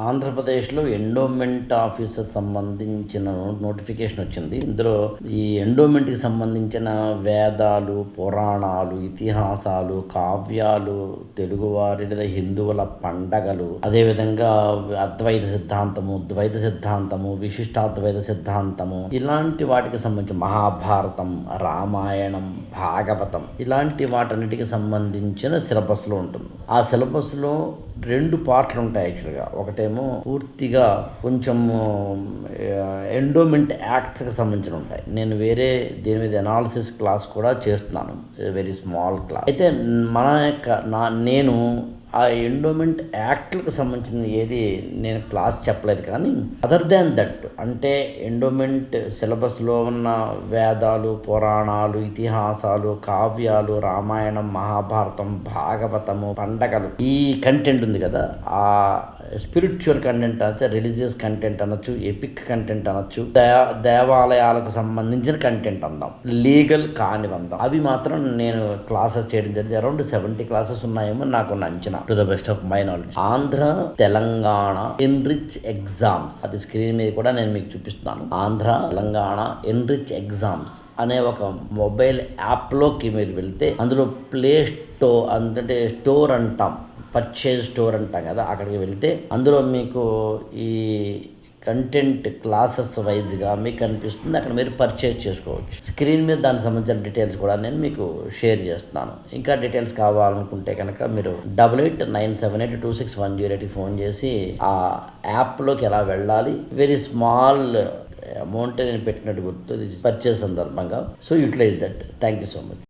ఆంధ్రప్రదేశ్లో endowment officer సంబంధించిన notification వచ్చింది. ఇందులో ఈ ఎండోమెంట్కి సంబంధించిన వేదాలు, పురాణాలు, ఇతిహాసాలు, కావ్యాలు, తెలుగువారి లేదా హిందువుల పండగలు, అదేవిధంగా అద్వైత సిద్ధాంతము, ద్వైత సిద్ధాంతము, విశిష్టాద్వైత సిద్ధాంతము, ఇలాంటి వాటికి సంబంధించిన మహాభారతం, రామాయణం, భాగవతం, ఇలాంటి వాటన్నిటికి సంబంధించిన సిలబస్లో ఉంటుంది. ఆ సిలబస్లో 2 పార్ట్లు ఉంటాయి యాక్చువల్గా. ఒకటేమో పూర్తిగా కొంచెం ఎండోమెంట్ యాక్ట్స్కి సంబంధించిన ఉంటాయి. నేను వేరే దీని మీద అనాలిసిస్ క్లాస్ కూడా చేస్తున్నాను, వెరీ స్మాల్ క్లాస్. అయితే మన యొక్క నేను ఆ ఎండోమెంట్ యాక్ట్లకు సంబంధించిన ఏది నేను క్లాస్ చెప్పలేదు. కానీ అదర్ దాన్ దట్, అంటే ఎండోమెంట్ సిలబస్లో ఉన్న వేదాలు, పురాణాలు, ఇతిహాసాలు, కావ్యాలు, రామాయణం, మహాభారతం, భాగవతము, పండగలు, ఈ కంటెంట్ ఉంది కదా, ఆ స్పిరిచువల్ కంటెంట్ అనొచ్చు, రిలీజియస్ కంటెంట్ అనొచ్చు, ఎపిక్ కంటెంట్ అనొచ్చు, దేవాలయాలకు సంబంధించిన కంటెంట్ అందాం, లీగల్ కానివందాం, అవి మాత్రం నేను క్లాసెస్ చేయడం జరిగింది. అరౌండ్ 70 క్లాసెస్ ఉన్నాయేమో నాకు అంచనా, to the best of my knowledge. Andhra Telangana enrich exams, అది స్క్రీన్ మీద కూడా నేను మీకు చూపిస్తాను. ఆంధ్ర తెలంగాణ ఎన్రిచ్ ఎగ్జామ్స్ అనే ఒక మొబైల్ యాప్లోకి మీరు వెళ్తే, అందులో ప్లే స్టోర్ అంటే స్టోర్ అంటాం, పర్చేజ్ స్టోర్ అంటాం కదా, అక్కడికి వెళ్తే అందులో మీకు ఈ కంటెంట్ క్లాసెస్ వైజ్గా మీకు కనిపిస్తుంది. అక్కడ మీరు పర్చేజ్ చేసుకోవచ్చు. స్క్రీన్ మీద దానికి సంబంధించిన డీటెయిల్స్ కూడా నేను మీకు షేర్ చేస్తున్నాను. ఇంకా డీటెయిల్స్ కావాలనుకుంటే కనుక మీరు 8897826108 ఫోన్ చేసి ఆ యాప్లోకి ఎలా వెళ్ళాలి, వెరీ స్మాల్ అమౌంట్ నేను పెట్టినట్టు గుర్తు, పర్చేజ్ సందర్భంగా. So utilise that. Thank you so much.